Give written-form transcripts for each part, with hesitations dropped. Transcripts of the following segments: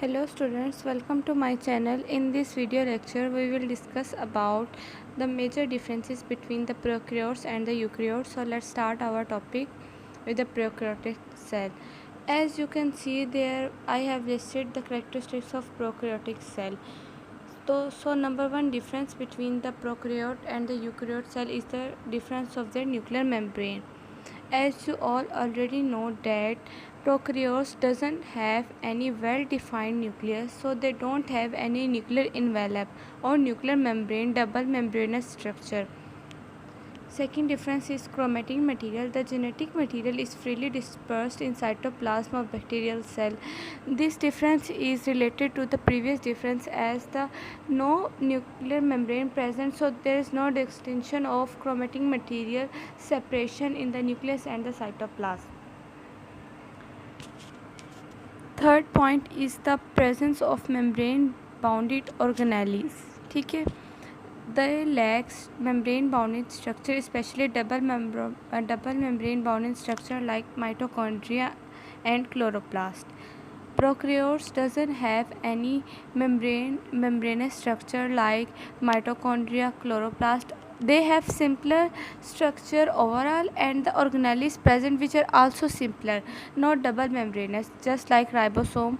Hello students, welcome to my channel. In this video lecture we will discuss about the major differences between the prokaryotes and the eukaryotes. So let's start our topic with the prokaryotic cell. As you can see there, I have listed the characteristics of prokaryotic cell. So number one difference between the prokaryote and the eukaryote cell is the difference of their nuclear membrane. As you all already know that prokaryotes doesn't have any well-defined nucleus, so they don't have any nuclear envelope or nuclear membrane double membranous structure. Second difference is chromatin material. The genetic material is freely dispersed in cytoplasm of bacterial cell. This difference is related to the previous difference as the no nuclear membrane present, so there is no distinction of chromatin material separation in the nucleus and the cytoplasm. Third point is the presence of membrane bounded organelles. ठीक है, they lack membrane bounded structure, especially double membrane bounded structure like mitochondria and chloroplast. Prokaryotes doesn't have any membranous structure like mitochondria, chloroplast. They have simpler structure overall, and the organelles present which are also simpler, not double membranous, just like ribosome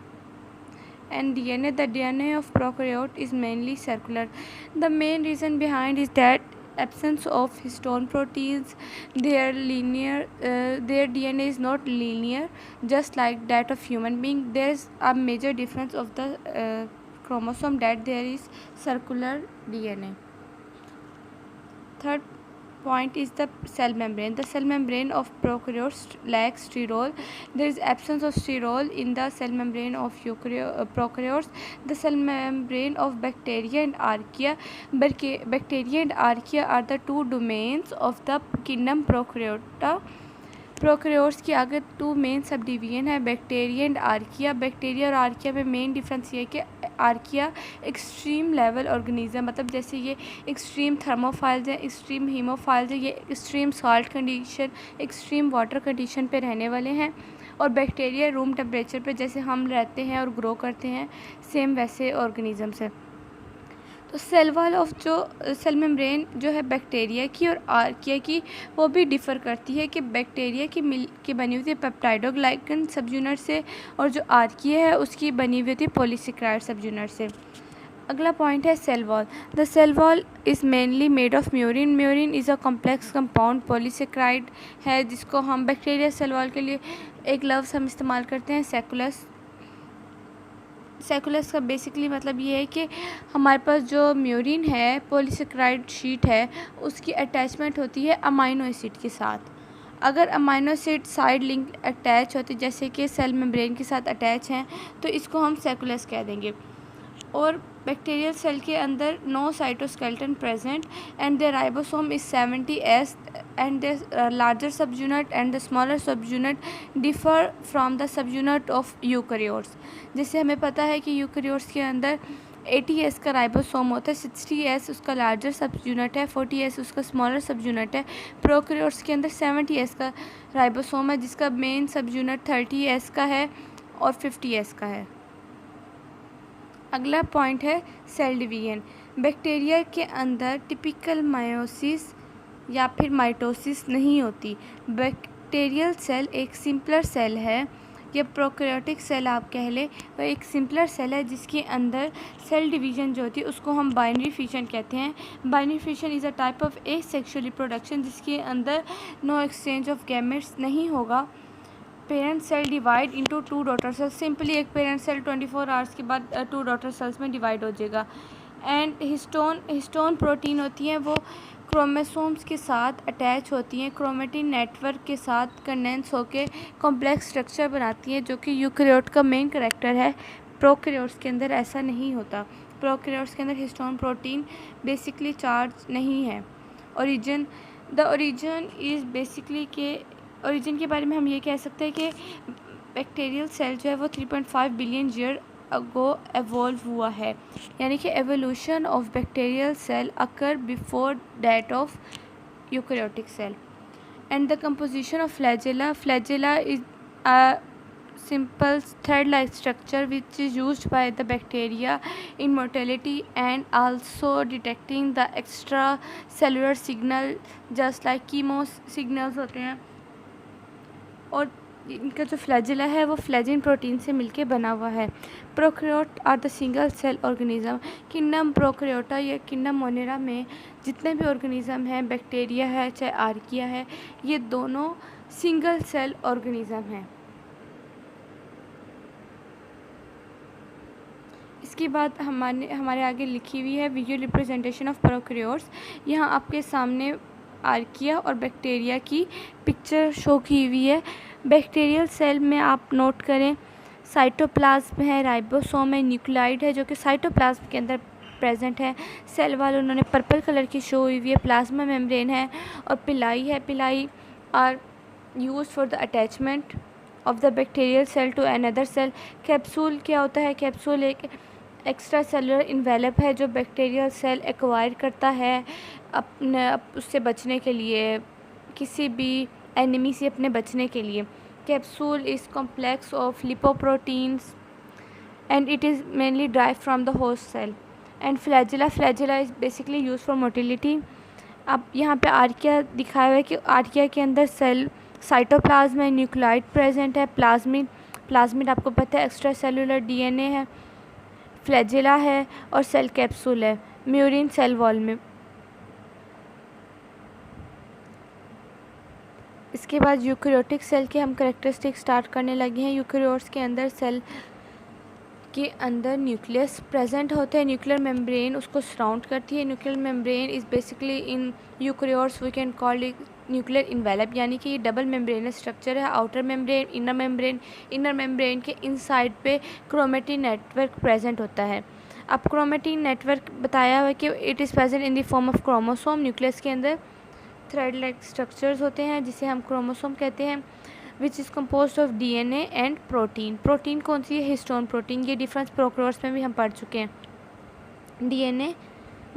and DNA. The DNA of prokaryote is mainly circular. The main reason behind is that absence of histone proteins. Their DNA is not linear, just like that of human being. There is a major difference of the chromosome, that there is circular DNA. Third point is the cell membrane. The cell membrane of prokaryotes lacks sterol. There is absence of sterol in the cell membrane of prokaryotes. The cell membrane of bacteria and archaea. Bacteria and archaea are the two domains of the kingdom Prokaryota. Prokaryotes की आगे to main sub division है, bacteria and archaea. Bacteria और archaea में main difference ये है कि archaea extreme level organism, मतलब जैसे ये एक्सट्रीम थर्मोफाइल्स हैं, एक्सट्रीम हीमोफाइल्स हैं, ये extreme salt condition, extreme water condition पे रहने वाले हैं. और बैक्टीरिया रूम टेम्परेचर पे जैसे हम रहते हैं और ग्रो करते हैं, सेम वैसे ऑर्गेनिजम्स है. तो सेल वॉल ऑफ जो सेल मेम्ब्रेन जो है बैक्टीरिया की और आर्किया की, वो भी डिफ़र करती है कि बैक्टीरिया की मिल की बनी हुई थी पेप्टाइडोग्लाइकन सब यूनिट से, और जो आर्किया है उसकी बनी हुई थी पॉलीसेकेराइड सब यूनिट से. अगला पॉइंट है cell wall. The cell wall is mainly made of murein. Murein is a complex compound polysaccharide है, जिसको हम बैक्टीरिया सेल वॉल के लिए एक लफ्ज़ हम इस्तेमाल करते हैं, सेकुलस. सेकुलस का बेसिकली मतलब ये है कि हमारे पास जो म्यूरिन है, पॉलीसेकेराइड शीट है, उसकी अटैचमेंट होती है अमाइनो एसिड के साथ. अगर amino acid side link attach होती, जैसे कि सेल मेम्ब्रेन के साथ अटैच हैं, तो इसको हम सेकुलस कह देंगे. और बैक्टीरियल सेल के अंदर no cytoskeleton present and the ribosome is 70S and the larger subunit and the smaller subunit differ from the subunit of eukaryotes. जैसे हमें पता है कि यूकैरियोट्स के अंदर 80S का राइबोसोम होता है, 60S उसका लार्जर सब यूनिट है, 40S उसका स्मॉलर सब यूनिट है. प्रोकैरियोट्स के अंदर 70S का राइबोसोम है, जिसका मेन सब यूनिट 30S का है और 50S का है. अगला पॉइंट है सेल डिवीजन. बैक्टीरिया के अंदर टिपिकल मायोसिस या फिर माइटोसिस नहीं होती. बैक्टीरियल सेल एक सिंपलर सेल है, या प्रोकैरियोटिक सेल आप कह लें, वह एक सिंपलर सेल है जिसके अंदर सेल डिवीजन जो होती है उसको हम बाइनरी फिशन कहते हैं. Binary fission is a type of asexual reproduction जिसके अंदर नो एक्सचेंज ऑफ गैमेट्स नहीं होगा. Parent cell divide into two daughter cells. Simply एक पेरेंट सेल 24 आवर्स के बाद टू डॉटर सेल्स में डिवाइड हो जाएगा. एंड हिस्टोन प्रोटीन होती हैं, वो क्रोमोसोम्स के साथ अटैच होती हैं, क्रोमेटिन नेटवर्क के साथ कंडेंस होकर कॉम्प्लेक्स स्ट्रक्चर बनाती हैं, जो कि यूकैरियोट का मेन करैक्टर है. प्रोकैरियोट्स के अंदर ऐसा नहीं होता. प्रोकैरियोट्स के अंदर हिस्टोन प्रोटीन बेसिकली चार्ज नहीं है. द ओरिजिन इज़ बेसिकली के ओरिजिन के बारे में हम ये कह सकते हैं कि बैक्टीरियल सेल जो है वो 3.5 बिलियन ईयर अगो एवॉल्व हुआ है, यानी कि evolution of bacterial cell occur before that of eukaryotic cell. And the composition of flagella. Flagella is simple thread-like structure which is used by the bacteria in mortality and also detecting the extracellular signal just like chemo signals होते हैं। और इनका जो flagella है वो फ्लैजिन protein से मिलके बना हुआ है। Prokaryote are the single cell organism. Kingdom prokaryota या किंगडम मोनेरा में जितने भी ऑर्गेनिज्म हैं, बैक्टीरिया है चाहे आर्किया है, ये दोनों सिंगल सेल ऑर्गेनिज्म हैं। इसके बाद हमारे आगे लिखी हुई है विजुअल रिप्रेजेंटेशन ऑफ प्रोकैरियोट्स। यहाँ आपके सामने आर्किया और बैक्टीरिया की पिक्चर शो की हुई है। बैक्टीरियल सेल में आप नोट करें साइटोप्लाज्म है, राइबोसोम है, न्यूक्लियाइड है जो कि साइटोप्लाज्म के अंदर प्रेजेंट है। सेल वाल उन्होंने पर्पल कलर की शो हुई हुई है। प्लाज्मा मेम्ब्रेन है और पिलाई है। Pili are use for the attachment of the bacterial cell to another cell. Capsule क्या होता है? कैप्सूल एक एक्स्ट्रा सेलुलर इन्वेलप है जो बैक्टीरियल सेल एक्वायर करता है अपने उससे बचने के लिए, किसी भी एनिमी से अपने बचने के लिए। Capsule is complex of lipoproteins and it is mainly drive from the host cell. And flagella is basically use for motility. अब यहाँ पे आर्किया दिखाया हुआ है कि आर्किया के अंदर सेल साइटोप्लाज्म है, न्यूक्लियाइड प्रेजेंट है, प्लाज्मिड आपको पता है एक्स्ट्रा सेलुलर डीएनए है, फ्लैजिला है और सेल कैप्सूल है म्यूरिन सेल वॉल में। इसके बाद यूकैरियोटिक सेल के हम कैरेक्टरिस्टिक स्टार्ट करने लगे हैं। यूकैरियोट्स के अंदर सेल के अंदर न्यूक्लियस प्रेजेंट होते हैं, न्यूक्लियर मेम्ब्रेन उसको सराउंड करती है। Nuclear membrane is basically in eukaryotes we can call it nuclear envelope, यानी कि ये डबल मेम्ब्रेनस स्ट्रक्चर है। आउटर मेम्ब्रेन, इनर मेम्ब्रेन के इनसाइड पे क्रोमेटिन नेटवर्क प्रेजेंट होता है। अब क्रोमेटिन नेटवर्क बताया हुआ है कि it is present in the form of chromosome. Nucleus के अंदर थ्रेड लाइक स्ट्रक्चर्स होते हैं जिसे हम क्रोमोसोम कहते हैं, which is compose of DNA and protein. Protein कौन सी है? Histone protein. ये डिफरेंस प्रोकैरियोट्स में भी हम पढ़ चुके हैं। DNA,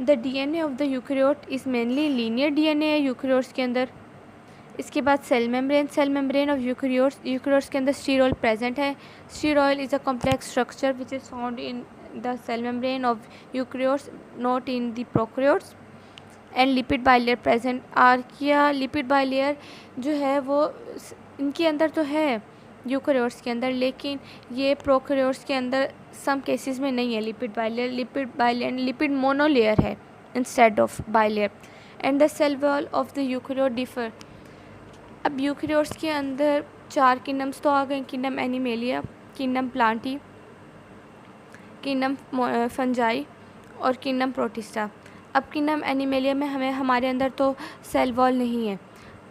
the DNA of the eukaryote is mainly linear DNA है यूकैरियोट्स के अंदर। इसके बाद सेल मेम्ब्रेन ऑफ यूकैरियोट्स के अंदर स्टीरोल प्रेजेंट है। Sterol is a complex structure which is found in the cell membrane of eukaryotes, not in the prokaryotes. And lipid bilayer present. Archaea lipid bilayer जो है वो इनके अंदर तो है यूकैरियोट्स के अंदर, लेकिन ये प्रोकैरियोट्स के अंदर सम केसेस में नहीं है लिपिड बाइलेयर लिपिड मोनोलेयर है instead of bilayer. And the cell wall of the eukaryote differ. अब यूकैरियोट्स के अंदर 4 किंगडम्स तो आ गए, kingdom animalia, kingdom plantae, kingdom fungi और किंगडम प्रोटिस्टा। अब किंगडम एनिमेलिया में हमारे अंदर तो सेल वॉल नहीं है।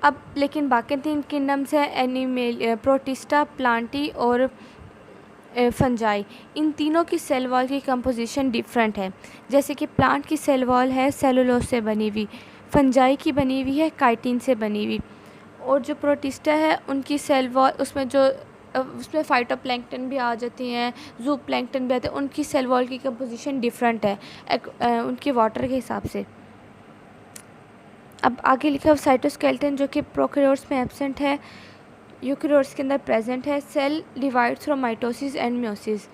अब लेकिन बाकी 3 किंगडम्स हैं प्रोटिस्टा, प्लांटी और फंजाई। इन तीनों की सेल वॉल की कंपोजिशन डिफरेंट है। जैसे कि प्लांट की सेल वॉल है सेलुलोज से बनी हुई, फंजाई की बनी हुई है काइटिन से बनी हुई, और जो प्रोटिस्टा है उनकी सेल वॉल उसमें फाइटोप्लैंक्टन भी आ जाती हैं, जू प्लैंक्टन भी आते हैं, उनकी सेल वॉल की कंपोजिशन डिफरेंट है उनके वाटर के हिसाब से। अब आगे लिखा हुआ साइटोस्केलेटन जो कि प्रोकैरियोट्स में एब्सेंट है, यूकैरियोट्स के अंदर प्रेजेंट है। Cell divide through mitosis and meiosis.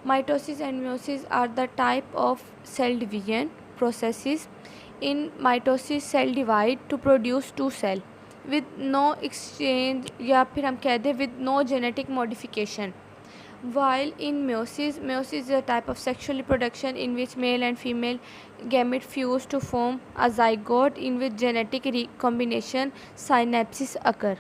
Mitosis and meiosis are the type of cell division processes. In mitosis cell divide to produce 2 cell with no exchange, या फिर हम कह दें with no genetic modification, while in meiosis is a type of sexual reproduction in which male and female gamete fuse to form a zygote in which genetic recombination synapses occur.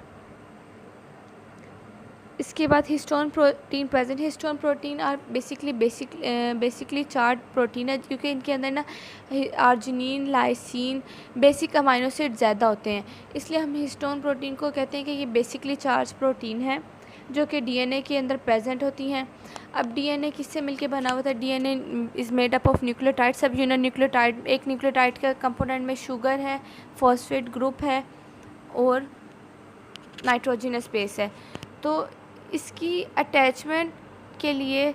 इसके बाद histone protein present. Histone protein are basically charged protein है क्योंकि इनके अंदर ना arginine, lysine, basic amino acid ज़्यादा होते हैं, इसलिए हम हिस्टोन प्रोटीन को कहते हैं कि ये बेसिकली चार्ज प्रोटीन है जो कि डीएनए के अंदर प्रेजेंट होती हैं। अब डीएनए किससे मिलके बना हुआ था? DNA is made up of nucleotide, सब यूनिट न्यूक्लियोटाइड। एक न्यूक्लियोटाइड का कंपोनेंट में शुगर है, फॉस्फेट ग्रुप है और नाइट्रोजनस बेस है। तो इसकी अटैचमेंट के लिए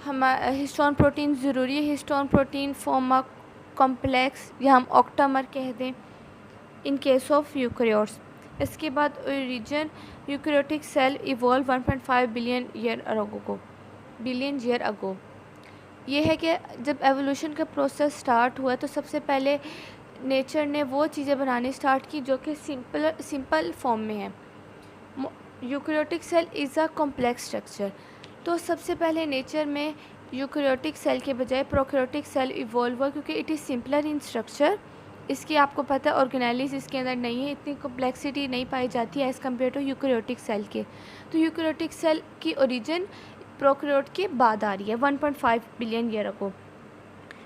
हम हिस्टोन प्रोटीन ज़रूरी है। Histone protein form a complex या हम ऑक्टामर कह दें इन केस ऑफ यूकैरियोट्स। इसके बाद origin eukaryotic cell evolve 1.5 billion year ago. ये है कि जब एवोल्यूशन का प्रोसेस स्टार्ट हुआ तो सबसे पहले नेचर ने वो चीज़ें बनानी स्टार्ट की जो कि सिंपल फॉर्म में है। Eukaryotic cell is a complex structure. तो सबसे पहले नेचर में यूकैरियोटिक सेल के बजाय प्रोकैरियोटिक सेल इवॉल्व हुआ क्योंकि it is simpler in structure. इसकी आपको पता है ऑर्गेनेलिस इसके अंदर नहीं है, इतनी कॉम्प्लेक्सिटी नहीं पाई जाती है as compare to eukaryotic cell के। तो यूकैरियोटिक सेल की ओरिजिन प्रोकैरियोट के बाद आ रही है 1.5 billion year ago.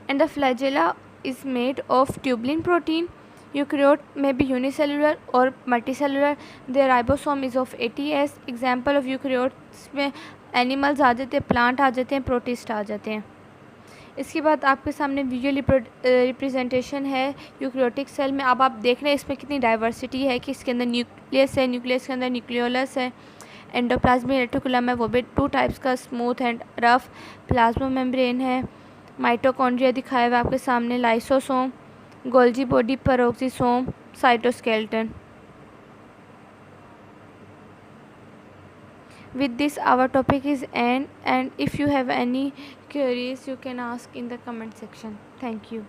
And the flagella is made of tubulin protein. Eukaryote में भी यूनिसेलुलर और multicellular. There ribosome is of 80S। Example of eukaryotes में एनिमल्स आ जाते हैं, प्लांट आ जाते हैं, प्रोटिस्ट आ जाते हैं। इसके बाद आपके सामने विजुअल रिप्रेजेंटेशन है यूकैरियोटिक सेल में। अब आप देख रहे हैं इसमें कितनी डाइवर्सिटी है कि इसके अंदर न्यूक्लियस है, न्यूक्लियस के अंदर न्यूक्लियोलस है, एंडोप्लाज्मिक रेटिकुलम है, वो भी 2 टाइप्स का, smooth and rough. Plasma membrane है, माइटोकॉन्ड्रिया दिखाया हुआ आपके सामने, lysosome, Golgi body, peroxisome, cytoskeleton. With this our topic is end, and if you have any queries you can ask in the comment section. Thank you.